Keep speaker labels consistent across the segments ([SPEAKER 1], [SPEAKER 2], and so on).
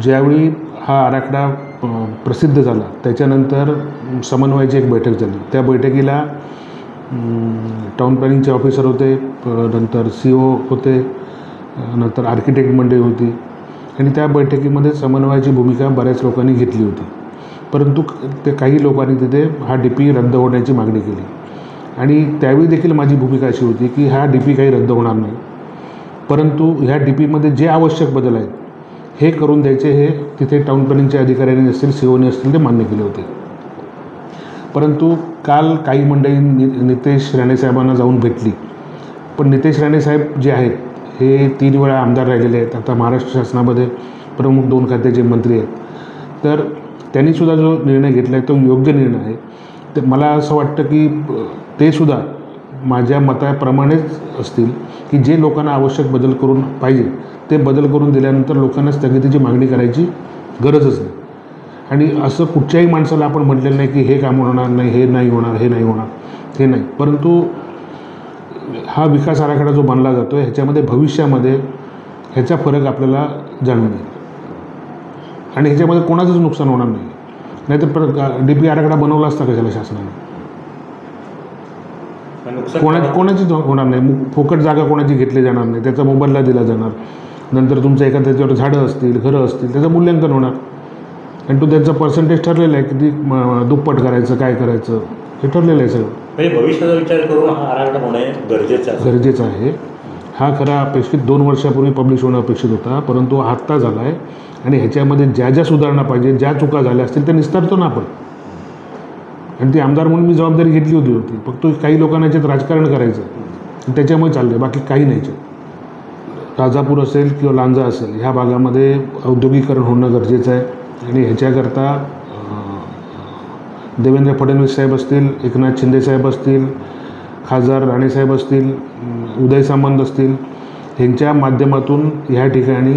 [SPEAKER 1] ज्यावेळी हा आराखडा प्रसिद्ध झाला त्याच्यानंतर समन्वयाची एक बैठक झाली. त्या बैठकीला टाउन प्लॅनिंगचे ऑफिसर होते, नंतर CO होते, नंतर आर्किटेक्ट मंडळी होती आणि त्या बैठकीमध्ये समन्वयाची भूमिका बऱ्याच लोकांनी घेतली होती. परंतु ते काही लोकांनी तिथे हा DP रद्द होण्याची मागणी केली आणि त्यावेळी देखील माझी भूमिका अशी होती की हा DP काही रद्द होणार नाही, परंतु ह्या DPमध्ये जे आवश्यक बदल आहेत हे करून द्यायचे, हे तिथे टाउन प्लॅनिंगचे अधिकाऱ्यांनी असतील, COने असतील ते मान्य केले होते. परंतु काल काही मंडळी नितेश राणे साहेबांना जाऊन भेटली, पण नितेश राणे साहेब जे आहेत हे 3 वेळा आमदार राहिलेले आहेत, आता महाराष्ट्र शासनामध्ये प्रमुख 2 खात्याचे मंत्री आहेत. तर त्यांनीसुद्धा जो निर्णय घेतला आहे तो योग्य निर्णय आहे. तर मला असं वाटतं की ते सुद्धा माझ्या मताप्रमाणेच असतील की जे लोकांना आवश्यक बदल करून पाहिजे ते बदल करून दिल्यानंतर लोकांना स्थगितीची मागणी करायची गरजच नाही. आणि असं कुठच्याही माणसाला आपण म्हटलेलं नाही की हे काम होणार नाही, हे नाही होणार, हे नाही होणार, हे नाही. परंतु हा विकास आराखडा जो बनला जातो आहे ह्याच्यामध्ये भविष्यामध्ये ह्याचा फरक आपल्याला जाणून येईल आणि ह्याच्यामध्ये कोणाचंच नुकसान होणार नाही. नाहीतर DP आराखडा बनवला असता कशाला शासनाने, कोणाचीच होणार नाही. फुकट जागा कोणाची घेतली जाणार नाही, त्याचा मोबदला दिला जाणार. नंतर तुमचं एखाद्या त्याच्यावर झाडं असतील, घरं असतील, त्याचं मूल्यांकन होणार आणि तो त्याचं पर्सेंटेज ठरलेलं आहे, किती दुप्पट करायचं, काय करायचं हे ठरलेलं आहे सगळं.
[SPEAKER 2] म्हणजे भविष्याचा विचार करून हा आराखडा होणे
[SPEAKER 1] गरजेचं आहे. हा खरा अपेक्षित 2 वर्षापूर्वी पब्लिश होणं अपेक्षित होता, परंतु आत्ता झाला आहे आणि ह्याच्यामध्ये ज्या ज्या सुधारणा पाहिजे, ज्या चुका झाल्या असतील त्या निस्तारतो ना आपण. आणि ती आमदार म्हणून मी जबाबदारी घेतली होती. फक्त काही लोकांना याच्यात राजकारण करायचं आणि त्याच्यामुळे चाललं आहे, बाकी काही नाही. राजापूर असेल किंवा लांजा असेल ह्या भागामध्ये औद्योगिकरण होणं गरजेचं आहे आणि ह्याच्याकरता देवेंद्र फडणवीस साहेब असतील, एकनाथ शिंदे साहेब असतील, खासदार राणेसाहेब असतील, उदय सामंत असतील, ह्यांच्या माध्यमातून ह्या ठिकाणी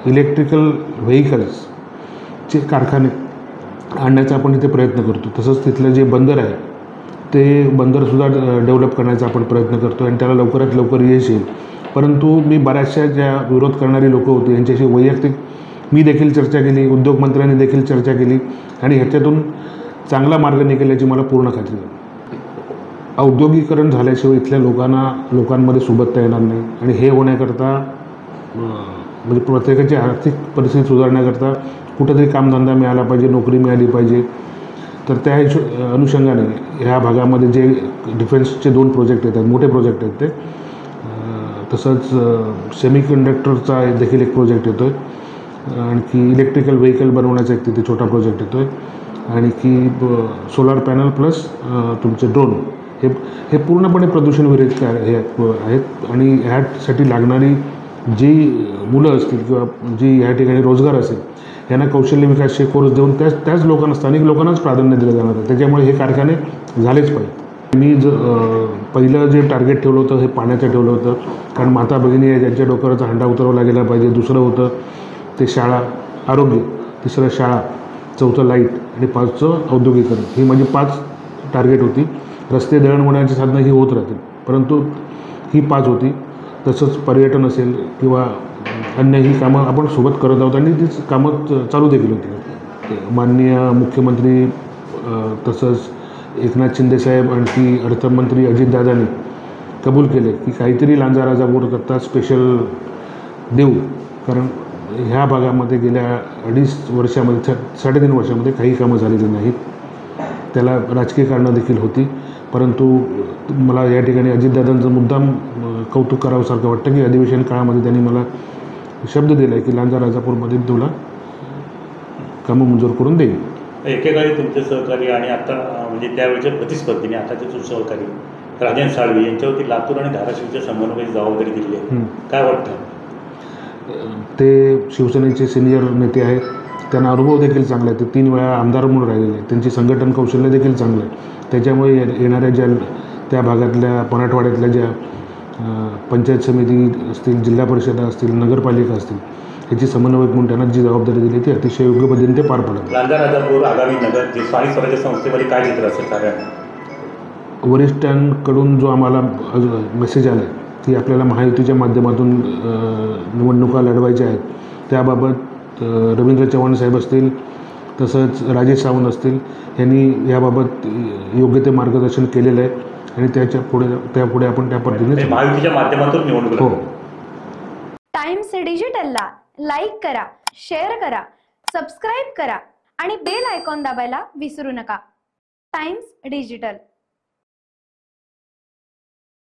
[SPEAKER 1] इलेक्ट्रिकल व्हेकल्सचे कारखाने आणण्याचा आपण इथे प्रयत्न करतो. तसंच तिथलं जे बंदर आहे ते बंदरसुद्धा डेव्हलप करण्याचा आपण प्रयत्न करतो आणि त्याला लवकरात लवकर यश येईल. परंतु मी बऱ्याचशा ज्या विरोध करणारी लोकं होती यांच्याशी वैयक्तिक मी देखील चर्चा केली, उद्योगमंत्र्यांनी देखील चर्चा केली आणि ह्याच्यातून चांगला मार्ग निघाल्याची मला पूर्ण खात्री आहे. औद्योगिकरण झाल्याशिवाय इथल्या लोकांमध्ये सुबत्ता येणार नाही आणि हे होण्याकरता म्हणजे प्रत्येकाची आर्थिक परिस्थिती सुधारण्याकरता कुठंतरी कामधंदा मिळाला पाहिजे, नोकरी मिळाली पाहिजे. तर त्या अनुषंगाने ह्या भागामध्ये जे डिफेन्सचे 2 प्रोजेक्ट येतात, मोठे प्रोजेक्ट आहेत ते, तसंच सेमीकंडक्टरचा देखील एक प्रोजेक्ट येतो आहे, आणखी इलेक्ट्रिकल व्हेकल बनवण्याचा एक तिथे छोटा प्रोजेक्ट येतो आहे, आणखी सोलार पॅनल प्लस तुमचे ड्रोन हे पूर्णपणे प्रदूषणविरहित हे आहेत. आणि ह्यासाठी लागणारी जी मुलं असतील किंवा जी ह्या ठिकाणी रोजगार असेल यांना कौशल्य विकासचे कोर्स देऊन त्याच लोकांना, स्थानिक लोकांनाच प्राधान्य दिलं जाणार आहे. त्याच्यामुळे हे कारखाने झालेच पाहिजे. मी पहिलं जे टार्गेट ठेवलं होतं हे पाण्याचं ठेवलं होतं, कारण माता भगिनी आहे ज्यांच्या डोक्यावरचा हंडा उतरवला गेला पाहिजे. दुसरं होतं ते शाळा, आरोग्य, तिसरं शाळा, चौथं लाईट आणि 5चं औद्योगिकरण. ही माझी 5 टार्गेट होती. रस्ते, दळणवळणाची साधनं ही होत राहतील, परंतु ही 5 होती. तसंच पर्यटन असेल किंवा अन्य ही कामं आपण सोबत करत आहोत आणि तीच कामं चालू देखील होती. माननीय मुख्यमंत्री तसंच एकनाथ शिंदेसाहेब आणखी अर्थमंत्री अजितदादांनी कबूल केले की काहीतरी लांजा राजापूर करता स्पेशल देऊ, कारण ह्या भागामध्ये गेल्या 2.5 वर्षामध्ये 3.5 वर्षामध्ये काही कामं झालेली नाहीत. त्याला राजकीय कारणं देखील होती, परंतु मला या ठिकाणी अजितदादांचं मुद्दाम कौतुक करावंसारखं वाटतं की अधिवेशन काळामध्ये त्यांनी मला शब्द दिला आहे की लांजा राजापूरमध्ये तुला कामं मंजूर करून देईल.
[SPEAKER 2] एकेकाळी तुमचे सहकारी आणि आता म्हणजे त्यावेळेच्या प्रतिस्पर्धीने आताचे तुमचे सहकारी राजन साळवी यांच्यावरती लातूर आणि धाराशिवच्या समन्वयाची जबाबदारी दिली आहे, काय वाटतं?
[SPEAKER 1] ते शिवसेनेचे सिनियर नेते आहेत, त्यांना अनुभव देखील चांगला आहे. ते 3 वेळा आमदार म्हणून राहिलेले आहेत, त्यांची संघटन कौशल्य देखील चांगलं आहे. त्याच्यामुळे येणाऱ्या ज्या त्या भागातल्या मराठवाड्यातल्या ज्या पंचायत समिती असतील, जिल्हा परिषदा असतील, नगरपालिका असतील, ह्याची समन्वयक म्हणून त्यांना जी जबाबदारी दिली ती अतिशय योग्य पद्धतीने ते पार पडतात.
[SPEAKER 2] लांजा राजापूर आगामी नगर जे स्थानिक स्वराज्य संस्थेमध्ये काय चित्र असेल कार्यालय?
[SPEAKER 1] वरिष्ठांकडून जो आम्हाला मेसेज आला आहे की आपल्याला महायुतीच्या माध्यमातून निवडणुका लढवायच्या आहेत, त्याबाबत तर रवींद्र चव्हाण साहेब असतील, तसंच राजेश सावंत असतील, यांनी याबाबत योग्य ते मार्गदर्शन केलेलं आहे आणि त्यापुढे आपण त्या पद्धतीने
[SPEAKER 2] महायुतीच्या माध्यमातून निवडणूक.
[SPEAKER 1] हो.
[SPEAKER 3] टाइम्स डिजिटलला लाईक करा, शेअर करा, सबस्क्राईब करा आणि बेल आयकॉन दाबायला विसरू नका. Times digital.